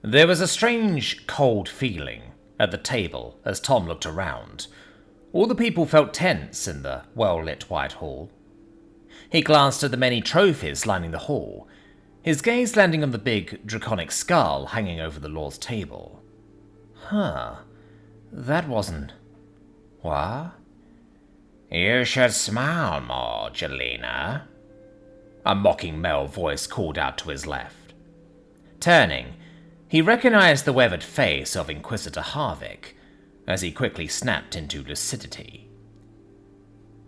There was a strange, cold feeling at the table as Tom looked around. All the people felt tense in the well-lit white hall. He glanced at the many trophies lining the hall, his gaze landing on the big, draconic skull hanging over the Lord's table. That wasn't... What? You should smile more, Jelena, a mocking male voice called out to his left. Turning, he recognized the weathered face of Inquisitor Harvick, as he quickly snapped into lucidity.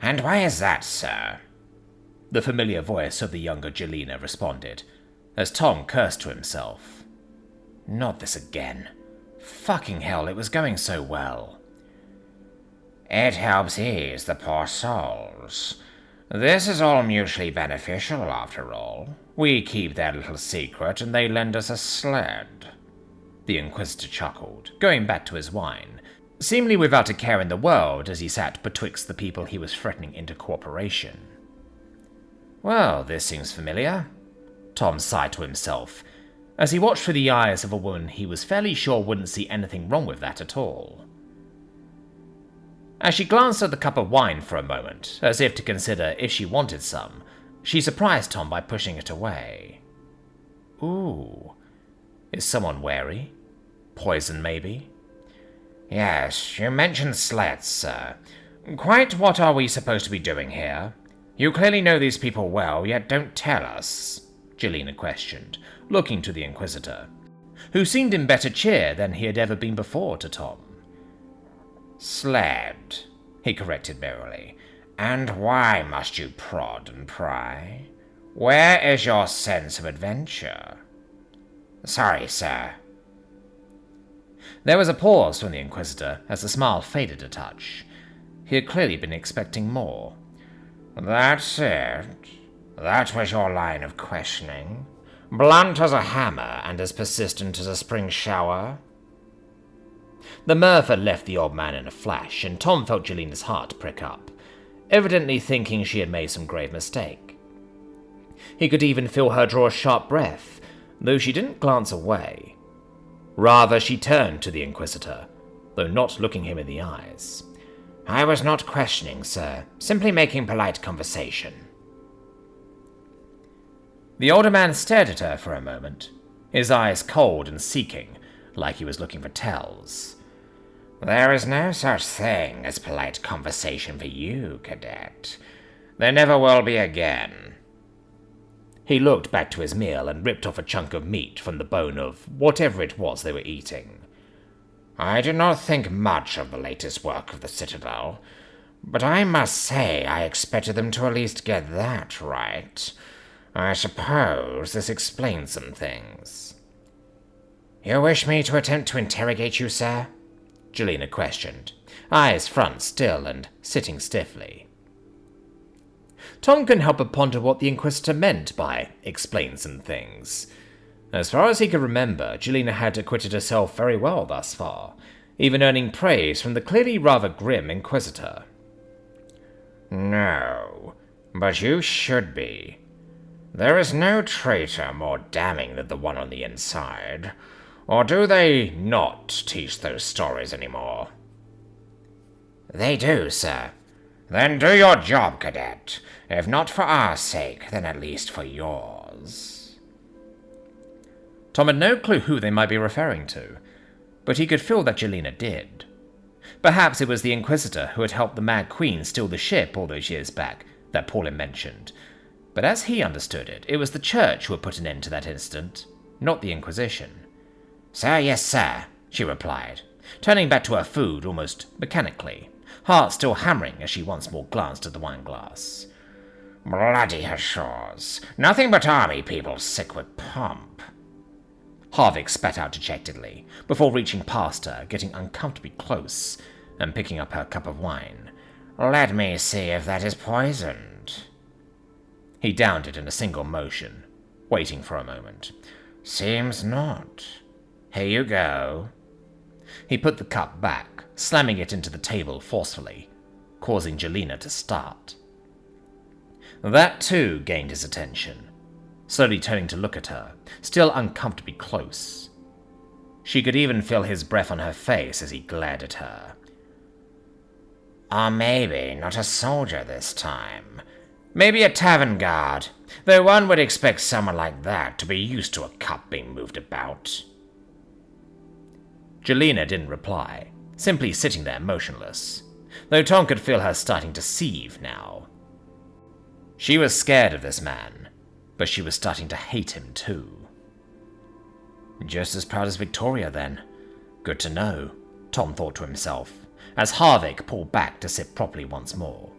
And why is that, sir? The familiar voice of the younger Jelena responded, as Tom cursed to himself. Not this again. Fucking hell, it was going so well. It helps ease the poor souls. This is all mutually beneficial, after all. We keep their little secret, and they lend us a sled. The Inquisitor chuckled, going back to his wine, seemingly without a care in the world as he sat betwixt the people he was threatening into cooperation. Well, this seems familiar, Tom sighed to himself, as he watched through the eyes of a woman he was fairly sure wouldn't see anything wrong with that at all. As she glanced at the cup of wine for a moment, as if to consider if she wanted some, she surprised Tom by pushing it away. Ooh, is someone wary? Poison, maybe? Yes, you mentioned sleds, sir. Quite what are we supposed to be doing here? You clearly know these people well, yet don't tell us, Jelena questioned, looking to the Inquisitor, who seemed in better cheer than he had ever been before to Tom. Sled, he corrected merrily. And why must you prod and pry? Where is your sense of adventure? Sorry, sir. There was a pause from the Inquisitor as the smile faded a touch. He had clearly been expecting more. That's it. That was your line of questioning. Blunt as a hammer and as persistent as a spring shower. The mirth had left the old man in a flash, and Tom felt Jelena's heart prick up, evidently thinking she had made some grave mistake. He could even feel her draw a sharp breath, though she didn't glance away. Rather, she turned to the Inquisitor, though not looking him in the eyes. I was not questioning, sir, simply making polite conversation. The older man stared at her for a moment, his eyes cold and seeking, like he was looking for tells. There is no such thing as polite conversation for you, cadet. There never will be again. He looked back to his meal and ripped off a chunk of meat from the bone of whatever it was they were eating. I do not think much of the latest work of the Citadel, but I must say I expected them to at least get that right. I suppose this explains some things. You wish me to attempt to interrogate you, sir? Jelena questioned, eyes front still and sitting stiffly. Tom couldn't help but ponder what the Inquisitor meant by explain some things. As far as he could remember, Jelena had acquitted herself very well thus far, even earning praise from the clearly rather grim Inquisitor. No, but you should be. There is no traitor more damning than the one on the inside. Or do they not teach those stories anymore? They do, sir. Then do your job, cadet. If not for our sake, then at least for yours. Tom had no clue who they might be referring to, but he could feel that Jelena did. Perhaps it was the Inquisitor who had helped the Mad Queen steal the ship all those years back that Paulin mentioned. But as he understood it, it was the Church who had put an end to that incident, not the Inquisition. Sir, yes, sir, she replied, turning back to her food almost mechanically, heart still hammering as she once more glanced at the wineglass. Bloody Hashors. Nothing but army people sick with pomp. Harvick spat out dejectedly, before reaching past her, getting uncomfortably close, and picking up her cup of wine. Let me see if that is poisoned. He downed it in a single motion, waiting for a moment. Seems not. Here you go. He put the cup back, slamming it into the table forcefully, causing Jelena to start. That too gained his attention, slowly turning to look at her, still uncomfortably close. She could even feel his breath on her face as he glared at her. Or maybe not a soldier this time. Maybe a tavern guard, though one would expect someone like that to be used to a cup being moved about. Jelena didn't reply, simply sitting there motionless, though Tom could feel her starting to seethe now. She was scared of this man, but she was starting to hate him too. Just as proud as Victoria, then. Good to know, Tom thought to himself, as Harvick pulled back to sit properly once more.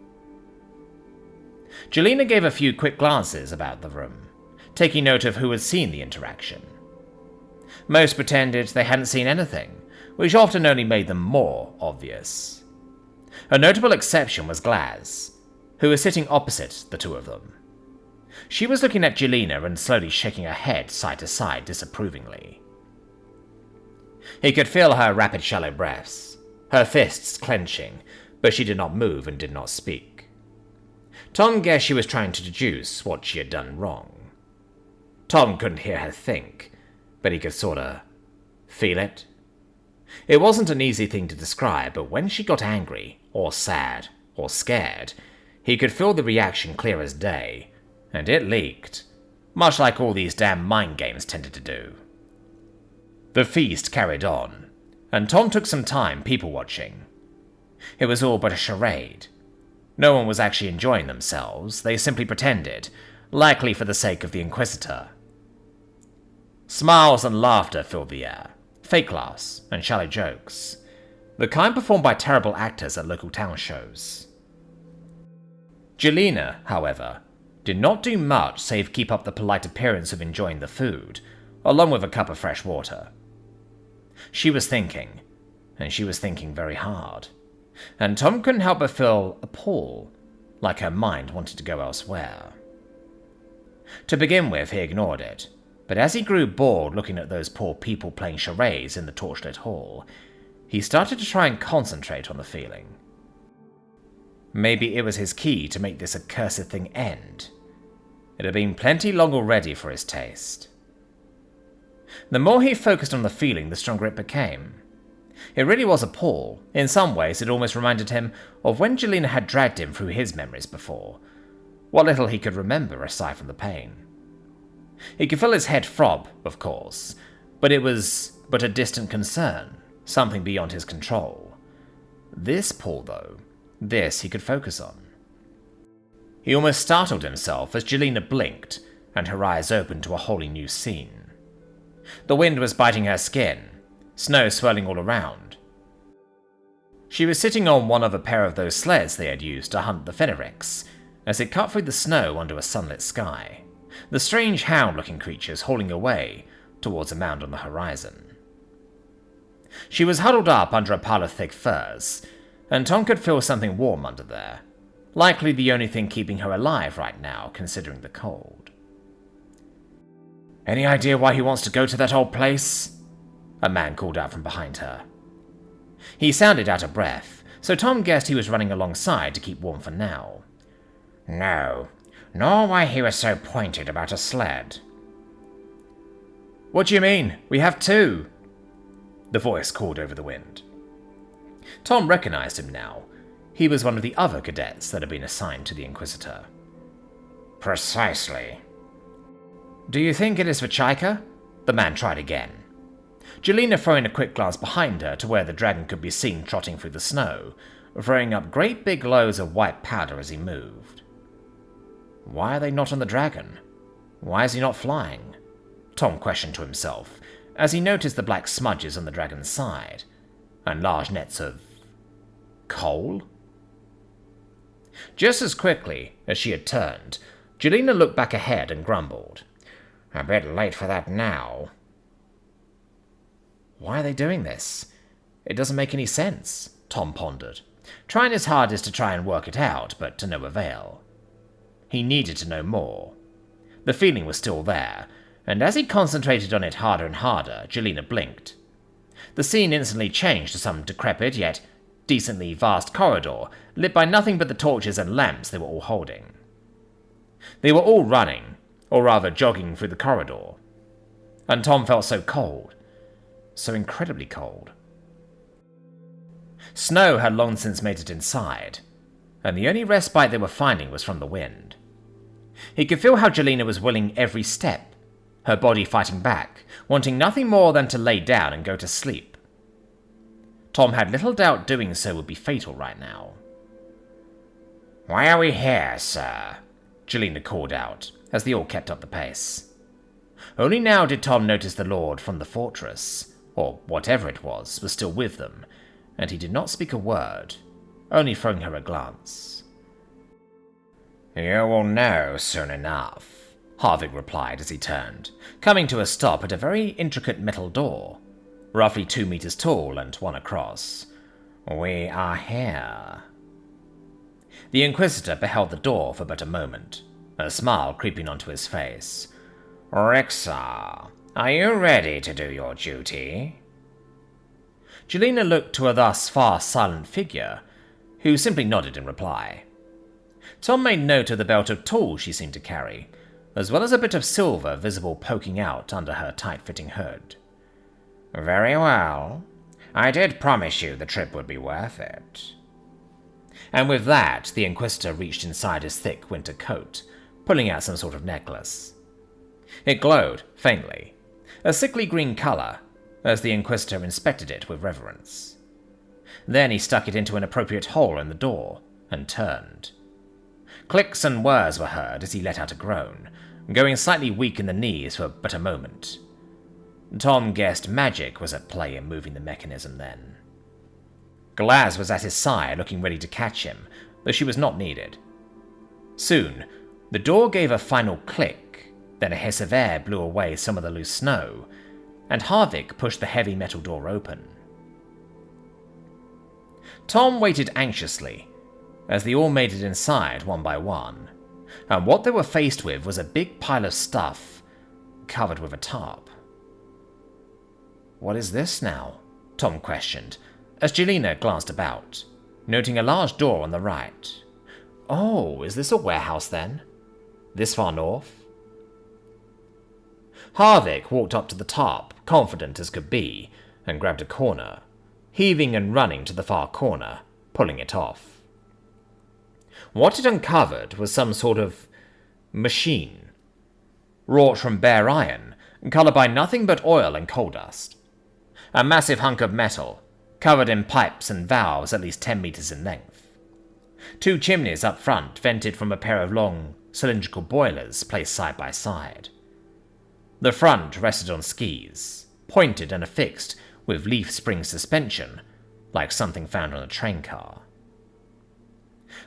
Jelena gave a few quick glances about the room, taking note of who had seen the interaction. Most pretended they hadn't seen anything, which often only made them more obvious. A notable exception was Glaz, who was sitting opposite the two of them. She was looking at Jelena and slowly shaking her head side to side disapprovingly. He could feel her rapid shallow breaths, her fists clenching, but she did not move and did not speak. Tom guessed she was trying to deduce what she had done wrong. Tom couldn't hear her think, but he could sorta feel it. It wasn't an easy thing to describe, but when she got angry, or sad, or scared, he could feel the reaction clear as day, and it leaked, much like all these damn mind games tended to do. The feast carried on, and Tom took some time people-watching. It was all but a charade. No one was actually enjoying themselves, they simply pretended, likely for the sake of the Inquisitor. Smiles and laughter filled the air, fake laughs and shallow jokes, the kind performed by terrible actors at local town shows. Jelena, however, did not do much save keep up the polite appearance of enjoying the food, along with a cup of fresh water. She was thinking, and she was thinking very hard, and Tom couldn't help but feel a pull, like her mind wanted to go elsewhere. To begin with, he ignored it, but as he grew bored looking at those poor people playing charades in the torchlit hall, he started to try and concentrate on the feeling. Maybe it was his key to make this accursed thing end. It had been plenty long already for his taste. The more he focused on the feeling, the stronger it became. It really was a pull. In some ways, it almost reminded him of when Jelena had dragged him through his memories before. What little he could remember aside from the pain. He could feel his head throb, of course, but it was but a distant concern, something beyond his control. This pull, though, this he could focus on. He almost startled himself as Jelena blinked, and her eyes opened to a wholly new scene. The wind was biting her skin, snow swirling all around. She was sitting on one of a pair of those sleds they had used to hunt the Fenrix, as it cut through the snow under a sunlit sky, the strange hound-looking creatures hauling away towards a mound on the horizon. She was huddled up under a pile of thick furs, and Tom could feel something warm under there, likely the only thing keeping her alive right now, considering the cold. "Any idea why he wants to go to that old place?" a man called out from behind her. He sounded out of breath, so Tom guessed he was running alongside to keep warm for now. No, nor why he was so pointed about a sled. "What do you mean? We have two," the voice called over the wind. Tom recognized him now. He was one of the other cadets that had been assigned to the Inquisitor. Precisely. "Do you think it is for Chaika?" The man tried again. Jelena throwing a quick glance behind her to where the dragon could be seen trotting through the snow, throwing up great big loads of white powder as he moved. Why are they not on the dragon? Why is he not flying? Tom questioned to himself, as he noticed the black smudges on the dragon's side, and large nets of coal? Just as quickly as she had turned, Jelena looked back ahead and grumbled. A bit late for that now. Why are they doing this? It doesn't make any sense, Tom pondered, trying his hardest to try and work it out, but to no avail. He needed to know more. The feeling was still there, and as he concentrated on it harder and harder, Jelena blinked. The scene instantly changed to some decrepit yet decently vast corridor, lit by nothing but the torches and lamps they were all holding. They were all running, or rather jogging through the corridor, and Tom felt so cold. so incredibly cold. Snow had long since made it inside, and the only respite they were finding was from the wind. He could feel how Jelena was willing every step, her body fighting back, wanting nothing more than to lay down and go to sleep. Tom had little doubt doing so would be fatal right now. "Why are we here, sir?" Jelena called out, as they all kept up the pace. Only now did Tom notice the Lord from the fortress, or whatever it was still with them, and he did not speak a word, only throwing her a glance. "You will know soon enough," Harvick replied as he turned, coming to a stop at a very intricate metal door, roughly 2 meters tall and 1 across. "We are here." The Inquisitor beheld the door for but a moment, a smile creeping onto his face. "Rixar, are you ready to do your duty?" Jelena looked to a thus far silent figure, who simply nodded in reply. Tom made note of the belt of tools she seemed to carry, as well as a bit of silver visible poking out under her tight-fitting hood. "Very well. I did promise you the trip would be worth it." And with that, the Inquisitor reached inside his thick winter coat, pulling out some sort of necklace. It glowed, faintly, a sickly green color, as the Inquisitor inspected it with reverence. Then he stuck it into an appropriate hole in the door, and turned. Clicks and whirs were heard as he let out a groan, going slightly weak in the knees for but a moment. Tom guessed magic was at play in moving the mechanism then. Glaz was at his side, looking ready to catch him, though she was not needed. Soon, the door gave a final click, then a hiss of air blew away some of the loose snow, and Harvick pushed the heavy metal door open. Tom waited anxiously, as they all made it inside one by one, and what they were faced with was a big pile of stuff, covered with a tarp. "What is this now?" Tom questioned, as Jelena glanced about, noting a large door on the right. "Oh, is this a warehouse then? This far north?" Harvick walked up to the tarp, confident as could be, and grabbed a corner, heaving and running to the far corner, pulling it off. What it uncovered was some sort of machine, wrought from bare iron, colored by nothing but oil and coal dust. A massive hunk of metal, covered in pipes and valves at least 10 meters in length. 2 chimneys up front vented from a pair of long, cylindrical boilers placed side by side. The front rested on skis, pointed and affixed with leaf spring suspension, like something found on a train car.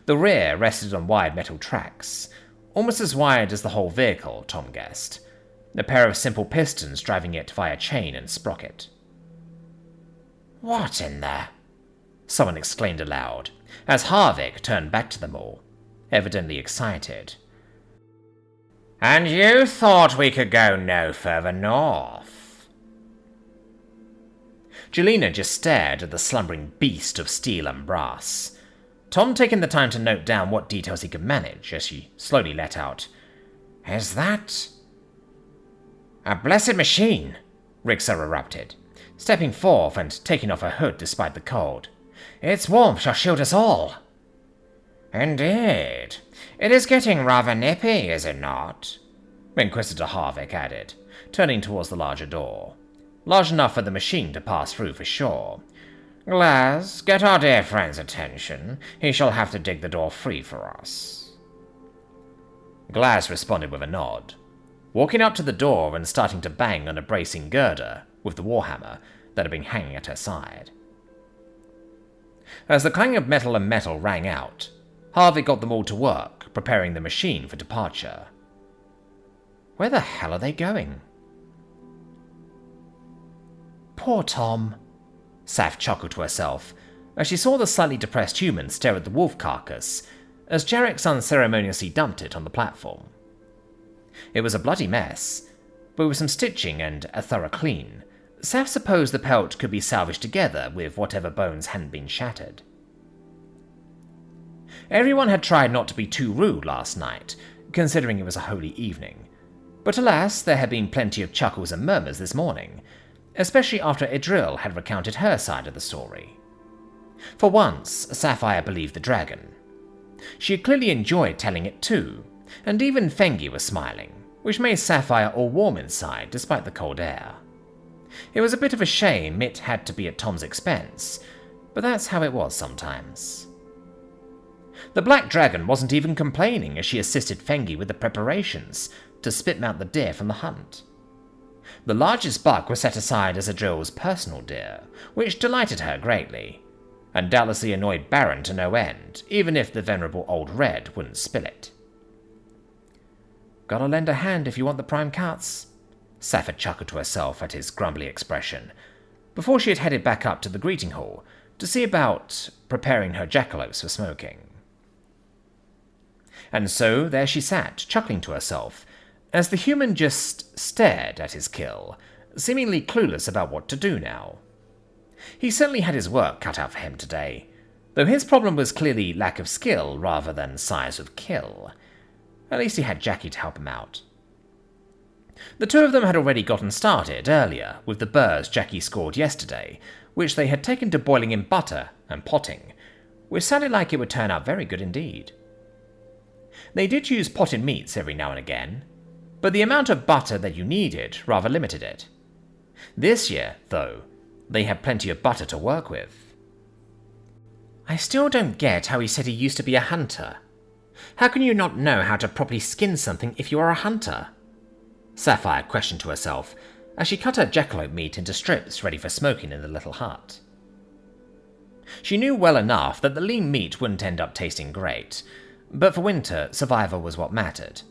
The rear rested on wide metal tracks, almost as wide as the whole vehicle, Tom guessed, a pair of simple pistons driving it via chain and sprocket. "What in the—" someone exclaimed aloud, as Harvick turned back to them all, evidently excited. "And you thought we could go no further north?" Jelena just stared at the slumbering beast of steel and brass, Tom taking the time to note down what details he could manage as she slowly let out, "Is that—" "A blessed machine," Rixar erupted, stepping forth and taking off her hood despite the cold. "Its warmth shall shield us all." "Indeed. It is getting rather nippy, is it not?" Inquisitor Harvick added, turning towards the larger door, large enough for the machine to pass through for sure. "Glaz, get our dear friend's attention. He shall have to dig the door free for us." Glaz responded with a nod, walking up to the door and starting to bang on a bracing girder with the warhammer that had been hanging at her side. As the clang of metal and metal rang out, Harvey got them all to work, preparing the machine for departure. Where the hell are they going? Poor Tom, Saf chuckled to herself, as she saw the slightly depressed human stare at the wolf carcass, as Jarek's unceremoniously dumped it on the platform. It was a bloody mess, but with some stitching and a thorough clean, Saf supposed the pelt could be salvaged together with whatever bones hadn't been shattered. Everyone had tried not to be too rude last night, considering it was a holy evening, but alas, there had been plenty of chuckles and murmurs this morning, especially after Idril had recounted her side of the story. For once, Sapphire believed the dragon. She had clearly enjoyed telling it too, and even Fengi was smiling, which made Sapphire all warm inside despite the cold air. It was a bit of a shame it had to be at Tom's expense, but that's how it was sometimes. The black dragon wasn't even complaining as she assisted Fengi with the preparations to spit mount the deer from the hunt. The largest buck was set aside as Idril's personal deer, which delighted her greatly, and doubtlessly annoyed Baron to no end, even if the venerable old red wouldn't spill it. "Gotta lend a hand if you want the prime cuts," Sapphire chuckled to herself at his grumbly expression, before she had headed back up to the greeting hall to see about preparing her jackalopes for smoking. And so there she sat, chuckling to herself, as the human just stared at his kill, seemingly clueless about what to do now. He certainly had his work cut out for him today, though his problem was clearly lack of skill rather than size of kill. At least he had Jackie to help him out. The two of them had already gotten started earlier with the burrs Jackie scored yesterday, which they had taken to boiling in butter and potting, which sounded like it would turn out very good indeed. They did use potted meats every now and again, but the amount of butter that you needed rather limited it. This year, though, they had plenty of butter to work with. "I still don't get how he said he used to be a hunter. How can you not know how to properly skin something if you are a hunter?" Sapphire questioned to herself as she cut her jackalope meat into strips ready for smoking in the little hut. She knew well enough that the lean meat wouldn't end up tasting great, but for winter, survival was what mattered,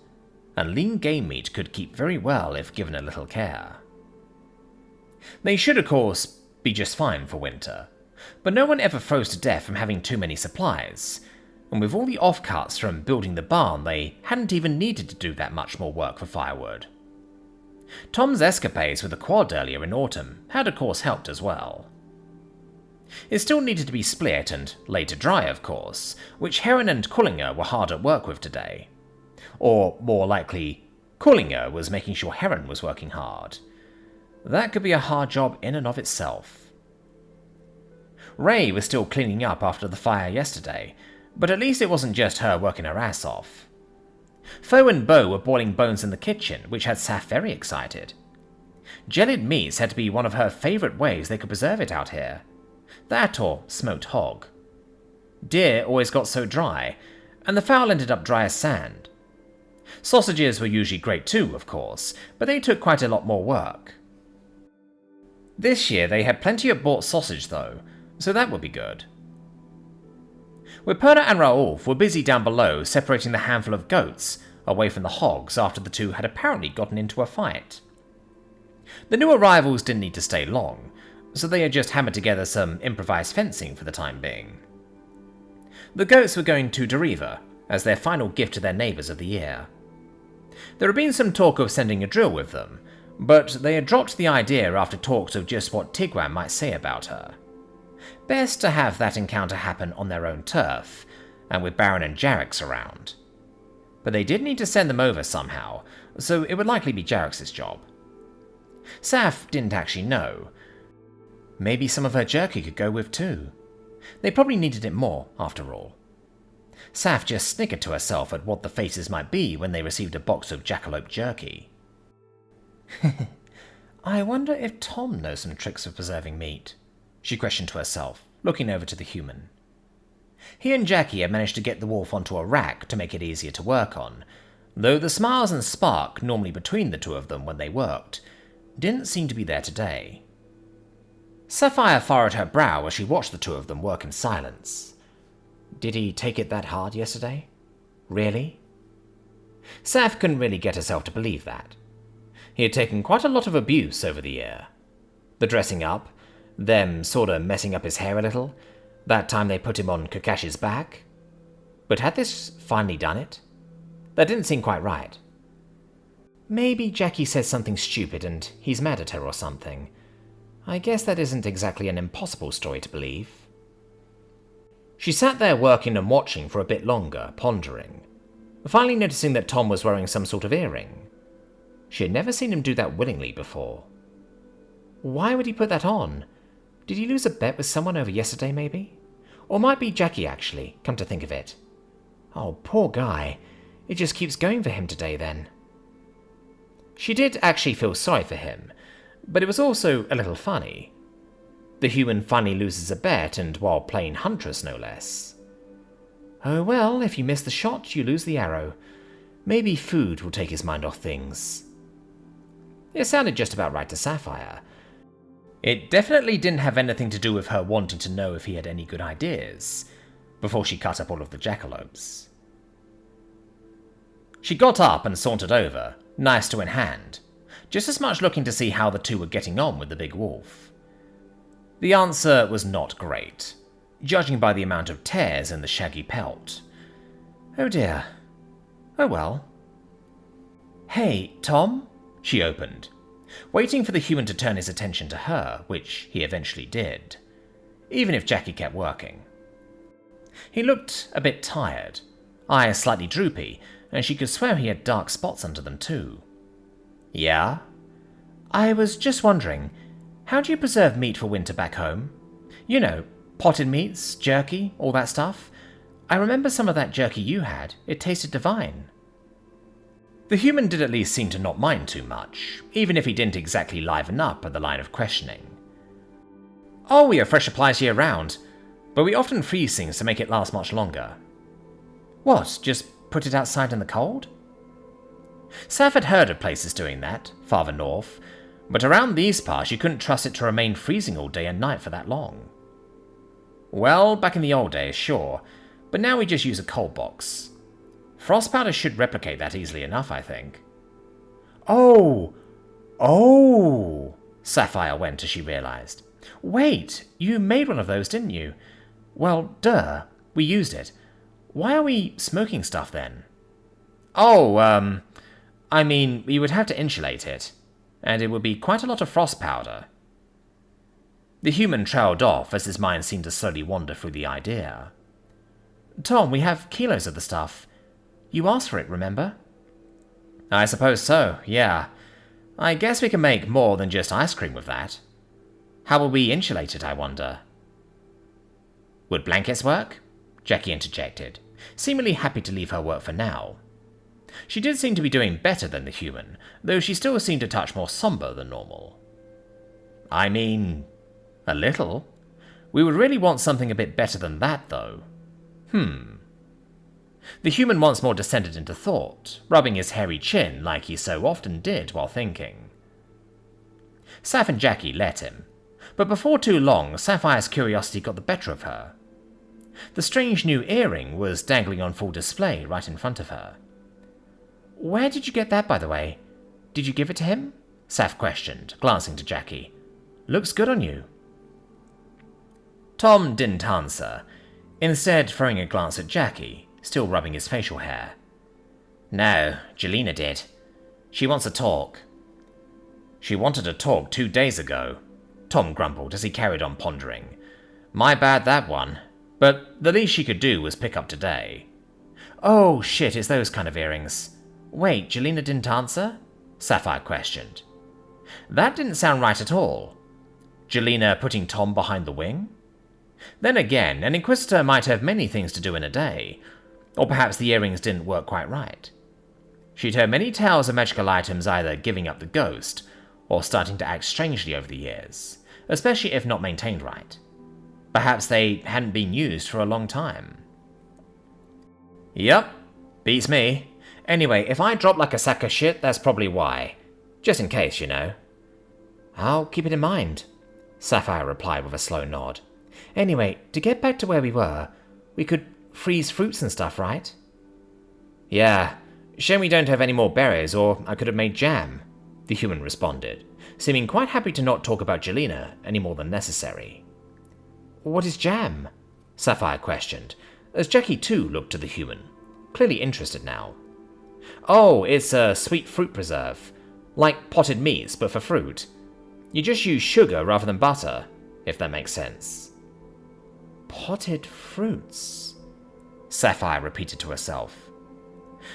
and lean game meat could keep very well if given a little care. They should, of course, be just fine for winter, but no one ever froze to death from having too many supplies, and with all the offcuts from building the barn, they hadn't even needed to do that much more work for firewood. Tom's escapades with the quad earlier in autumn had of course helped as well. It still needed to be split and laid to dry, of course, which Heron and Cullinger were hard at work with today. Or, more likely, Cullinger was making sure Heron was working hard. That could be a hard job in and of itself. Ray was still cleaning up after the fire yesterday, but at least it wasn't just her working her ass off. Foe and Bo were boiling bones in the kitchen, which had Saf very excited. Jellied meats had to be one of her favourite ways they could preserve it out here. That or smoked hog. Deer always got so dry, and the fowl ended up dry as sand. Sausages were usually great too, of course, but they took quite a lot more work. This year they had plenty of bought sausage though, so that would be good. Wiperna and Raoulf were busy down below separating the handful of goats away from the hogs after the two had apparently gotten into a fight. The new arrivals didn't need to stay long, so they had just hammered together some improvised fencing for the time being. The goats were going to Deriva as their final gift to their neighbours of the year. There had been some talk of sending a drill with them, but they had dropped the idea after talks of just what Tigran might say about her. Best to have that encounter happen on their own turf, and with Baron and Jarrex around. But they did need to send them over somehow, so it would likely be Jarrex's job. Saf didn't actually know. Maybe some of her jerky could go with too. They probably needed it more, after all. Saf just snickered to herself at what the faces might be when they received a box of jackalope jerky. I wonder if Tom knows some tricks of preserving meat, she questioned to herself, looking over to the human. He and Jackie had managed to get the wolf onto a rack to make it easier to work on, though the smiles and spark normally between the two of them when they worked didn't seem to be there today. Sapphire furrowed her brow as she watched the two of them work in silence. Did he take it that hard yesterday? Really? Saf couldn't really get herself to believe that. He had taken quite a lot of abuse over the year. The dressing up, them sorta messing up his hair a little, that time they put him on Kakashi's back. But had this finally done it? That didn't seem quite right. Maybe Jackie said something stupid and he's mad at her or something. I guess that isn't exactly an impossible story to believe. She sat there working and watching for a bit longer, pondering, finally noticing that Tom was wearing some sort of earring. She had never seen him do that willingly before. Why would he put that on? Did he lose a bet with someone over yesterday, maybe? Or might be Jackie, actually, come to think of it. Oh, poor guy. It just keeps going for him today, then. She did actually feel sorry for him, but it was also a little funny. The human finally loses a bet, and while playing Huntress, no less. Oh well, if you miss the shot, you lose the arrow. Maybe food will take his mind off things. It sounded just about right to Sapphire. It definitely didn't have anything to do with her wanting to know if he had any good ideas, before she cut up all of the jackalopes. She got up and sauntered over, knife in hand, just as much looking to see how the two were getting on with the big wolf. The answer was not great, judging by the amount of tears in the shaggy pelt. Oh dear. Oh well. Hey, Tom? She opened, waiting for the human to turn his attention to her, which he eventually did, even if Jackie kept working. He looked a bit tired, eyes slightly droopy, and she could swear he had dark spots under them too. Yeah? I was just wondering, how do you preserve meat for winter back home? You know, potted meats, jerky, all that stuff. I remember some of that jerky you had. It tasted divine. The human did at least seem to not mind too much, even if he didn't exactly liven up at the line of questioning. Oh, we have fresh supplies year-round, but we often freeze things to make it last much longer. What, just put it outside in the cold? Saf had heard of places doing that, farther north, but around these parts you couldn't trust it to remain freezing all day and night for that long. Well, back in the old days, sure, but now we just use a cold box. Frost powder should replicate that easily enough, I think. Oh! Sapphire went as she realized. Wait, you made one of those, didn't you? Well, duh, we used it. Why are we smoking stuff then? Oh, I mean, we would have to insulate it, and it would be quite a lot of frost powder. The human trailed off as his mind seemed to slowly wander through the idea. Tom, we have kilos of the stuff. You asked for it, remember? I suppose so, yeah. I guess we can make more than just ice cream with that. How will we insulate it, I wonder? Would blankets work? Jackie interjected, seemingly happy to leave her work for now. She did seem to be doing better than the human, though she still seemed a touch more somber than normal. I mean, a little. We would really want something a bit better than that, though. The human once more descended into thought, rubbing his hairy chin like he so often did while thinking. Saf and Jackie let him, but before too long, Sapphire's curiosity got the better of her. The strange new earring was dangling on full display right in front of her. Where did you get that, by the way? Did you give it to him? Saf questioned, glancing to Jackie. Looks good on you. Tom didn't answer, instead throwing a glance at Jackie, still rubbing his facial hair. No, Jelena did. She wants to talk. She wanted to talk 2 days ago, Tom grumbled as he carried on pondering. My bad, that one. But the least she could do was pick up today. Oh, shit, it's those kind of earrings. Wait, Jelena didn't answer? Sapphire questioned. That didn't sound right at all. Jelena putting Tom behind the wing? Then again, an Inquisitor might have many things to do in a day, or perhaps the earrings didn't work quite right. She'd heard many tales of magical items either giving up the ghost, or starting to act strangely over the years, especially if not maintained right. Perhaps they hadn't been used for a long time. Yep, beats me. Anyway, if I drop like a sack of shit, that's probably why. Just in case, you know. I'll keep it in mind, Sapphire replied with a slow nod. Anyway, to get back to where we were, we could freeze fruits and stuff, right? Yeah, shame we don't have any more berries, or I could have made jam, the human responded, seeming quite happy to not talk about Jelena any more than necessary. What is jam? Sapphire questioned, as Jackie too looked to the human, clearly interested now. Oh, it's a sweet fruit preserve, like potted meats but for fruit. You just use sugar rather than butter, if that makes sense. Potted fruits, Sapphire repeated to herself.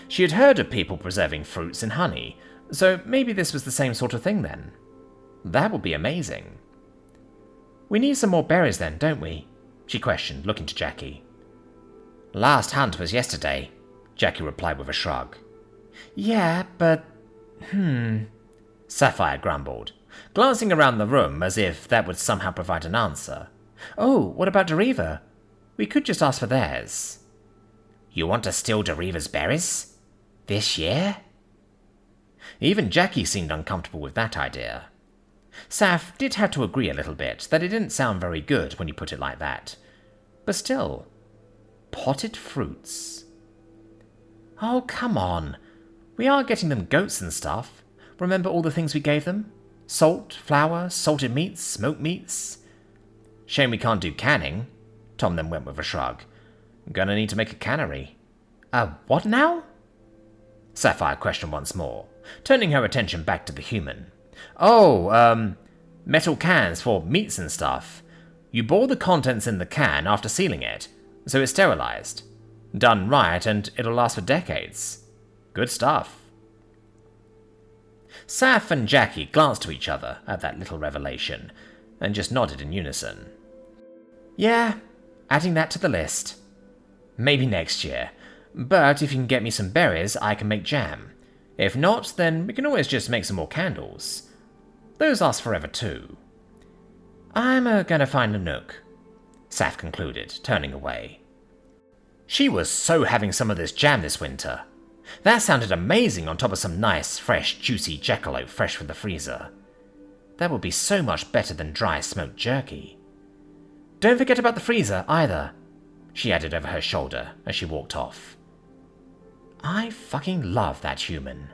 She had heard of people preserving fruits in honey, so maybe this was the same sort of thing then. That would be amazing. We need some more berries then, don't we? She questioned, looking to Jackie. Last hunt was yesterday, Jackie replied with a shrug. Yeah, but... Sapphire grumbled, glancing around the room as if that would somehow provide an answer. Oh, what about Deriva? We could just ask for theirs. You want to steal Deriva's berries? This year? Even Jackie seemed uncomfortable with that idea. Saf did have to agree a little bit that it didn't sound very good when you put it like that. But still, potted fruits. Oh, come on. We are getting them goats and stuff. Remember all the things we gave them? Salt, flour, salted meats, smoked meats. Shame we can't do canning. Tom then went with a shrug. Gonna need to make a cannery. What now? Sapphire questioned once more, turning her attention back to the human. Oh, metal cans for meats and stuff. You boil the contents in the can after sealing it, so it's sterilized. Done right, and it'll last for decades. Good stuff. Saf and Jackie glanced to each other at that little revelation, and just nodded in unison. Yeah, adding that to the list. Maybe next year, but if you can get me some berries, I can make jam. If not, then we can always just make some more candles. Those last forever too. I'm gonna find a nook, Saf concluded, turning away. She was so having some of this jam this winter. That sounded amazing on top of some nice, fresh, juicy jackalope fresh from the freezer. That would be so much better than dry smoked jerky. Don't forget about the freezer, either, she added over her shoulder as she walked off. I fucking love that human.